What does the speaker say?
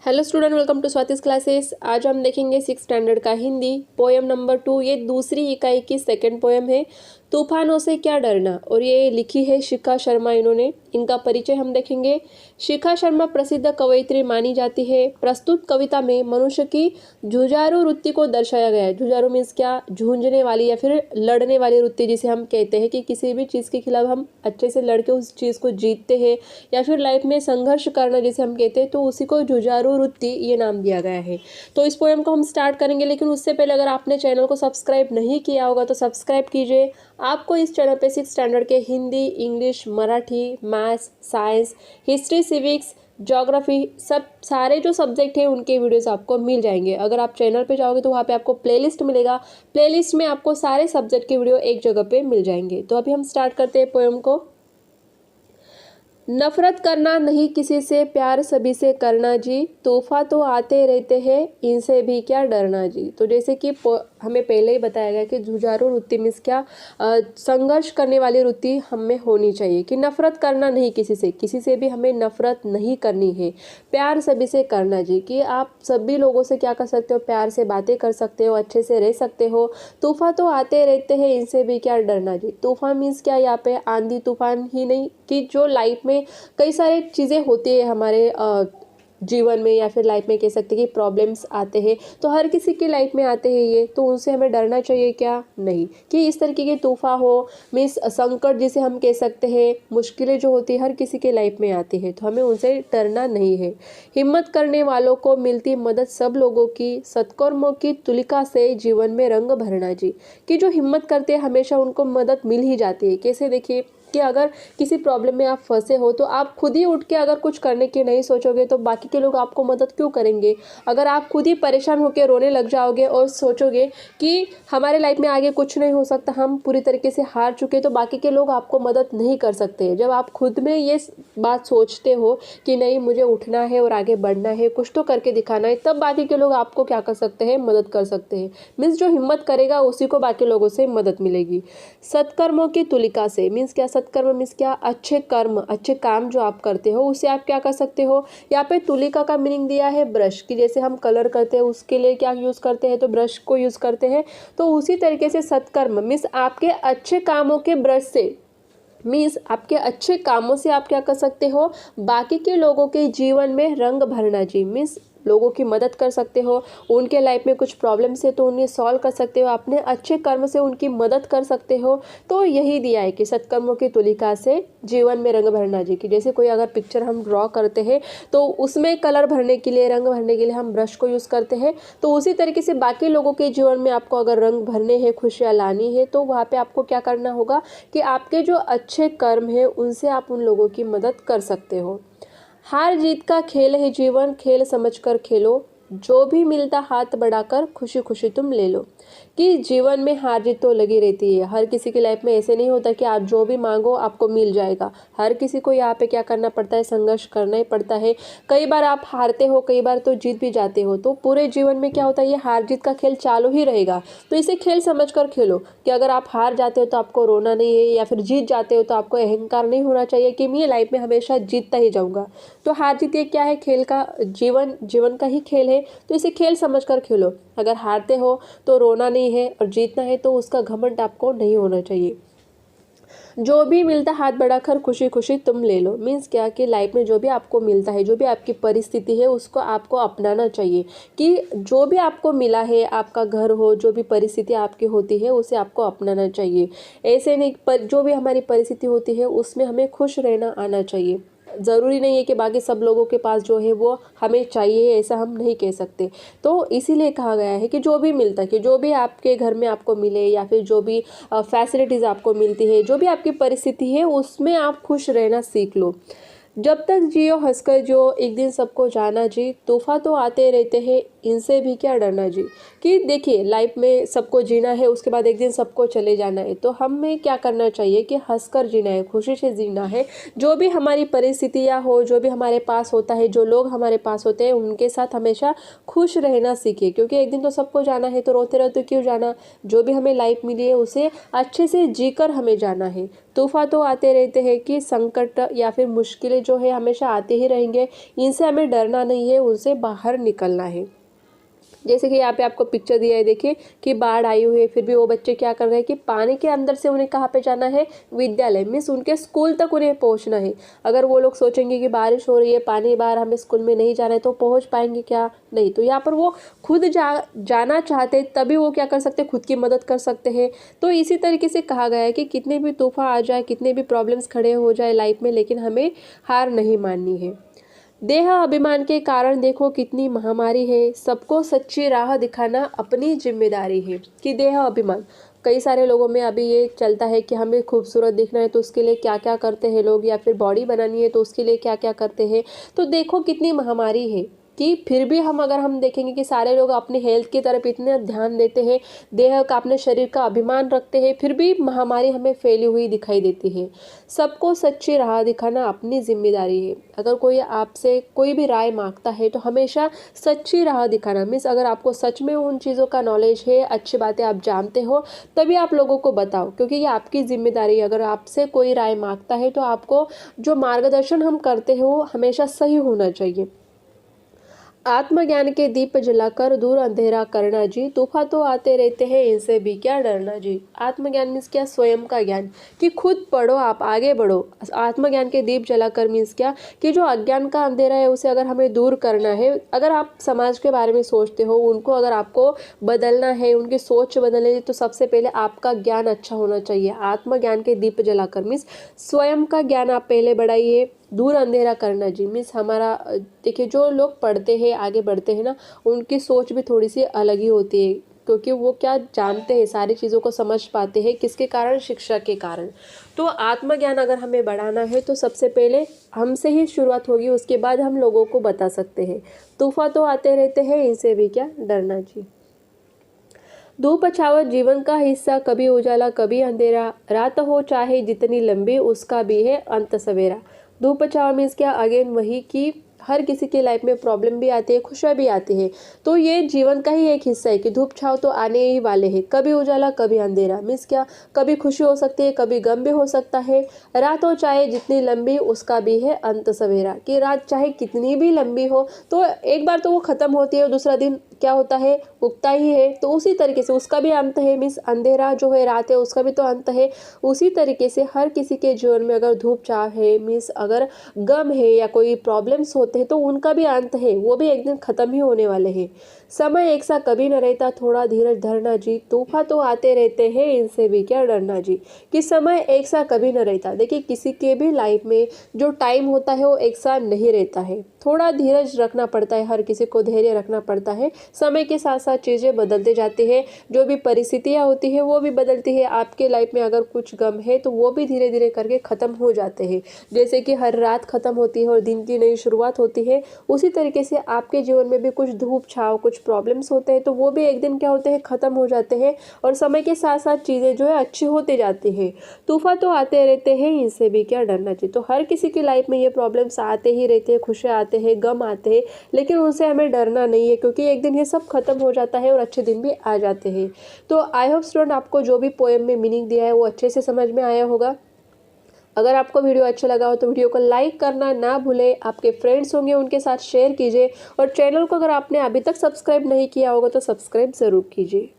Hello student, welcome to Swati's classes. आज हम देखेंगे 6 स्टैंडर्ड का हिंदी पोएम नंबर 2। ये दूसरी इकाई की सेकंड पोएम है, तूफानों से क्या डरना। और ये लिखी है शिखा शर्मा। इन्होंने इनका परिचय हम देखेंगे। शिखा शर्मा प्रसिद्ध कवयित्री मानी जाती है। प्रस्तुत कविता में मनुष्य की जुझारू वृत्ति को दर्शाया गया है। जुझारू मीन्स क्या? झूंझने वाली या फिर लड़ने वाली वृत्ति, जिसे हम कहते हैं कि किसी भी चीज़ के खिलाफ हम अच्छे से लड़के उस चीज़ को जीतते हैं, या फिर लाइफ में संघर्ष करना जिसे हम कहते हैं, तो उसी को जुझारू वृत्ति ये नाम दिया गया है। तो इस पोएम को हम स्टार्ट करेंगे, लेकिन उससे पहले अगर आपने चैनल को सब्सक्राइब नहीं किया होगा तो सब्सक्राइब कीजिए। आपको इस चैनल पे 6 स्टैंडर्ड के Hindi, English, Marathi, maths, science, history, civics, geography, सब सारे जो सब्जेक्ट हैं उनके वीडियोस आपको मिल जाएंगे। अगर आप चैनल पे जाओगे तो वहाँ पे आपको प्लेलिस्ट मिलेगा। प्लेलिस्ट में आपको सारे सब्जेक्ट के वीडियो एक जगह पे मिल जाएंगे। तो अभी हम स्टार्ट करते हैं पोएम को। नफरत करना नहीं किसी से, प्यार सभी से करना जी। तूफा तो आते रहते हैं, इनसे भी क्या डरना जी। तो जैसे कि हमें पहले ही बताया गया कि जुझारू वृत्ति मीन्स क्या? संघर्ष करने वाली वृत्ति हमें होनी चाहिए। कि नफरत करना नहीं किसी से भी हमें नफरत नहीं करनी है। प्यार सभी से करना जी, कि आप सभी लोगों से क्या कर सकते हो? प्यार से बातें कर सकते हो, अच्छे से रह सकते हो। तूफा तो आते रहते हैं, इनसे भी क्या डरना जी। तूफान मीन्स क्या? यहाँ पे आंधी तूफान ही नहीं, कि जो लाइफ में कई सारी चीज़ें होती है हमारे जीवन में, या फिर लाइफ में कह सकते हैं कि प्रॉब्लम्स आते हैं, तो हर किसी की लाइफ में आते हैं ये, तो उनसे हमें डरना चाहिए क्या? नहीं। कि इस तरीके के तूफान हो मीन्स संकट जिसे हम कह सकते हैं, मुश्किलें जो होती है हर किसी के लाइफ में आती है, तो हमें उनसे डरना नहीं है। हिम्मत करने वालों को मिलती मदद सब लोगों की, सत्कर्मों की तुलिका से जीवन में रंग भरना जी। कि जो हिम्मत करते हैं हमेशा उनको मदद मिल ही जाती है। कैसे? देखिए कि अगर किसी प्रॉब्लम में आप फंसे हो तो आप खुद ही उठ के अगर कुछ करने की नहीं सोचोगे तो बाकी के लोग आपको मदद क्यों करेंगे? अगर आप खुद ही परेशान होकर रोने लग जाओगे और सोचोगे कि हमारे लाइफ में आगे कुछ नहीं हो सकता, हम पूरी तरीके से हार चुके, तो बाकी के लोग आपको मदद नहीं कर सकते। जब आप खुद में ये बात सोचते हो कि नहीं, मुझे उठना है और आगे बढ़ना है, कुछ तो करके दिखाना है, तब बाकी के लोग आपको क्या कर सकते हैं? मदद कर सकते हैं। मीन्स जो हिम्मत करेगा उसी को बाकी लोगों से मदद मिलेगी। सत्कर्मों की तुलिका से मीन्स क्या? सत्कर्म मीन्स क्या? अच्छे कर्म, अच्छे काम जो आप करते हो उससे आप क्या कर सकते हो? यहाँ पे तुलिका का मीनिंग दिया है ब्रश की। जैसे हम कलर करते हैं उसके लिए क्या यूज़ करते हैं? तो ब्रश को यूज़ करते हैं। तो उसी तरीके से सत्कर्म मीन्स आपके अच्छे कामों के ब्रश से, मीन्स आपके अच्छे कामों से आप क्या कर सकते हो? बाकी के लोगों के जीवन में रंग भरना जी। मीन्स लोगों की मदद कर सकते हो, उनके लाइफ में कुछ प्रॉब्लम्स है तो उन्हें सॉल्व कर सकते हो, अपने अच्छे कर्म से उनकी मदद कर सकते हो। तो यही दिया है कि सत्कर्मों की तुलिका से जीवन में रंग भरना जी। कि जैसे कोई अगर पिक्चर हम ड्रॉ करते हैं तो उसमें कलर भरने के लिए, रंग भरने के लिए हम ब्रश को यूज़ करते हैं, तो उसी तरीके से बाकी लोगों के जीवन में आपको अगर रंग भरने हैं, खुशियाँ लानी है, तो वहाँ पर आपको क्या करना होगा कि आपके जो अच्छे कर्म हैं उनसे आप उन लोगों की मदद कर सकते हो। हार जीत का खेल है जीवन, खेल समझकर खेलो, जो भी मिलता हाथ बढ़ाकर खुशी खुशी तुम ले लो। कि जीवन में हार जीत तो लगी रहती है, हर किसी की लाइफ में ऐसे नहीं होता कि आप जो भी मांगो आपको मिल जाएगा। हर किसी को यहाँ पे क्या करना पड़ता है? संघर्ष करना ही पड़ता है। कई बार आप हारते हो, कई बार तो जीत भी जाते हो, तो पूरे जीवन में क्या होता है? ये हार जीत का खेल चालू ही रहेगा। तो इसे खेल समझकर खेलो। कि अगर आप हार जाते हो तो आपको रोना नहीं है, या फिर जीत जाते हो तो आपको अहंकार नहीं होना चाहिए कि मैं लाइफ में हमेशा जीतता ही जाऊँगा। तो हार जीत ये क्या है? खेल का, जीवन का ही खेल है। तो इसे खेल समझकर खेलो। अगर हारते हो तो रोना नहीं है, और जीतना है तो उसका घमंड आपको नहीं होना चाहिए। जो भी मिलता हाथ बढ़ाकर खुशी खुशी तुम ले लो। मीन्स क्या? कि लाइफ में जो भी आपको मिलता है, जो भी आपकी परिस्थिति है, उसको आपको अपनाना चाहिए। कि जो भी आपको मिला है, आपका घर हो, जो भी परिस्थिति आपकी होती है उसे आपको अपनाना चाहिए। ऐसे नहीं, पर जो भी हमारी परिस्थिति होती है उसमें हमें खुश रहना आना चाहिए। ज़रूरी नहीं है कि बाकी सब लोगों के पास जो है वो हमें चाहिए, ऐसा हम नहीं कह सकते। तो इसीलिए कहा गया है कि जो भी मिलता है, कि जो भी आपके घर में आपको मिले, या फिर जो भी फैसिलिटीज़ आपको मिलती है, जो भी आपकी परिस्थिति है उसमें आप खुश रहना सीख लो। जब तक जियो हंसकर जियो, एक दिन सबको जाना जी। तूफान तो आते रहते हैं, इनसे भी क्या डरना जी। कि देखिए लाइफ में सबको जीना है, उसके बाद एक दिन सबको चले जाना है, तो हमें क्या करना चाहिए? कि हंसकर जीना है, खुशी से जीना है। जो भी हमारी परिस्थितियाँ हो, जो भी हमारे पास होता है, जो लोग हमारे पास होते हैं, उनके साथ हमेशा खुश रहना सीखिए। क्योंकि एक दिन तो सबको जाना है, तो रोते रहते क्यों जाना? जो भी हमें लाइफ मिली है उसे अच्छे से जीकर हमें जाना है। तूफ़ान तो आते रहते हैं कि संकट या फिर मुश्किलें जो है हमेशा आते ही रहेंगे, इनसे हमें डरना नहीं है, उनसे बाहर निकलना है। जैसे कि यहाँ पे आपको पिक्चर दिया है, देखिए कि बाढ़ आई हुई है, फिर भी वो बच्चे क्या कर रहे हैं कि पानी के अंदर से उन्हें कहाँ पे जाना है, विद्यालय, मीन्स उनके स्कूल तक उन्हें पहुँचना है। अगर वो लोग सोचेंगे कि बारिश हो रही है, पानी बाहर, हमें स्कूल में नहीं जाना है, तो पहुँच पाएंगे क्या? नहीं। तो यहाँ पर वो खुद जाना चाहते तभी वो क्या कर सकते हैं, खुद की मदद कर सकते हैं। तो इसी तरीके से कहा गया है कि कितने भी तूफान आ जाए, कितने भी प्रॉब्लम्स खड़े हो जाए लाइफ में, लेकिन हमें हार नहीं माननी है। देह अभिमान के कारण देखो कितनी महामारी है, सबको सच्ची राह दिखाना अपनी जिम्मेदारी है। कि देह अभिमान, कई सारे लोगों में अभी ये चलता है कि हमें खूबसूरत दिखना है तो उसके लिए क्या क्या करते हैं लोग, या फिर बॉडी बनानी है तो उसके लिए क्या क्या करते हैं। तो देखो कितनी महामारी है कि फिर भी अगर हम देखेंगे कि सारे लोग अपने हेल्थ की तरफ इतने ध्यान देते हैं, देह का, अपने शरीर का अभिमान रखते हैं, फिर भी महामारी हमें फैली हुई दिखाई देती है। सबको सच्ची राह दिखाना अपनी जिम्मेदारी है। अगर कोई आपसे कोई भी राय मांगता है तो हमेशा सच्ची राह दिखाना, मीन्स अगर आपको सच में उन चीज़ों का नॉलेज है, अच्छी बातें आप जानते हो, तभी आप लोगों को बताओ, क्योंकि ये आपकी जिम्मेदारी है। अगर आपसे कोई राय मांगता है तो आपको जो मार्गदर्शन हम करते हो हमेशा सही होना चाहिए। आत्मज्ञान के दीप जलाकर दूर अंधेरा करना जी, तूफान तो आते रहते हैं, इनसे भी क्या डरना जी। आत्मज्ञान मीन्स क्या? स्वयं का ज्ञान, कि खुद पढ़ो, आप आगे बढ़ो। आत्मज्ञान के दीप जलाकर मीन्स क्या? कि जो अज्ञान का अंधेरा है उसे अगर हमें दूर करना है, अगर आप समाज के बारे में सोचते हो, उनको अगर आपको बदलना है, उनकी सोच बदलनी है, तो सबसे पहले आपका ज्ञान अच्छा होना चाहिए। आत्मज्ञान के दीप जलाकर मीन्स स्वयं का ज्ञान आप पहले बढ़ाइए। दूर अंधेरा करना जी मीन्स हमारा, देखिए जो लोग पढ़ते हैं, आगे बढ़ते हैं ना, उनकी सोच भी थोड़ी सी अलग ही होती है, क्योंकि वो क्या जानते हैं, सारी चीज़ों को समझ पाते हैं, किसके कारण? शिक्षा के कारण। तो आत्मज्ञान अगर हमें बढ़ाना है तो सबसे पहले हमसे ही शुरुआत होगी, उसके बाद हम लोगों को बता सकते हैं। तूफान तो आते रहते हैं, इनसे भी क्या डरना जी। धूप छाँव जीवन का हिस्सा, कभी उजाला कभी अंधेरा, रात हो चाहे जितनी लंबी, उसका भी है अंत सवेरा। धूप छाँव मीन्स क्या? अगेन वही कि हर किसी की लाइफ में प्रॉब्लम भी आती है, खुशियाँ भी आती है, तो ये जीवन का ही एक हिस्सा है कि धूप छाँव तो आने ही वाले हैं। कभी उजाला कभी अंधेरा मीन्स क्या? कभी खुशी हो सकती है, कभी गम भी हो सकता है। रात हो चाहे जितनी लंबी, उसका भी है अंत सवेरा, कि रात चाहे कितनी भी लंबी हो तो एक बार तो वो खत्म होती है और दूसरा दिन क्या होता है? उगता ही है। तो उसी तरीके से उसका भी अंत है, मीन्स अंधेरा जो है, रात है, उसका भी तो अंत है। उसी तरीके से हर किसी के जीवन में अगर धूप छाँव है, मीन्स अगर गम है या कोई प्रॉब्लम्स होते हैं, तो उनका भी अंत है, वो भी एक दिन खत्म ही होने वाले हैं। समय एक सा कभी न रहता, थोड़ा धीरज धरना जी, तूफान तो आते रहते हैं, इनसे भी क्या डरना जी। कि समय एक सा कभी न रहता, देखिए किसी के भी लाइफ में जो टाइम होता है वो एक साथ नहीं रहता है, थोड़ा धीरज रखना पड़ता है, हर किसी को धैर्य रखना पड़ता है। समय के साथ साथ चीज़ें बदलते जाती है, जो भी परिस्थितियाँ होती है वो भी बदलती है। आपके लाइफ में अगर कुछ गम है तो वो भी धीरे धीरे करके ख़त्म हो जाते हैं, जैसे कि हर रात ख़त्म होती है और दिन की नई शुरुआत होती है। उसी तरीके से आपके जीवन में भी कुछ धूप छाँव, कुछ प्रॉब्लम्स होते हैं, तो वो भी एक दिन क्या होते हैं? ख़त्म हो जाते हैं, और समय के साथ साथ चीज़ें जो है अच्छी होती जाती है। तूफान तो आते रहते हैं, इनसे भी क्या डरना चाहिए। तो हर किसी की लाइफ में ये प्रॉब्लम्स आते ही रहते हैं, खुशियाँ आते हैं, गम आते हैं, लेकिन उनसे हमें डरना नहीं है, क्योंकि एक दिन ये सब खत्म हो जाता है और अच्छे दिन भी आ जाते हैं। तो आई होप स्टूडेंट आपको जो भी पोएम में मीनिंग दिया है वो अच्छे से समझ में आया होगा। अगर आपको वीडियो अच्छा लगा हो तो वीडियो को लाइक करना ना भूलें, आपके फ्रेंड्स होंगे उनके साथ शेयर कीजिए, और चैनल को अगर आपने अभी तक सब्सक्राइब नहीं किया होगा तो सब्सक्राइब ज़रूर कीजिए।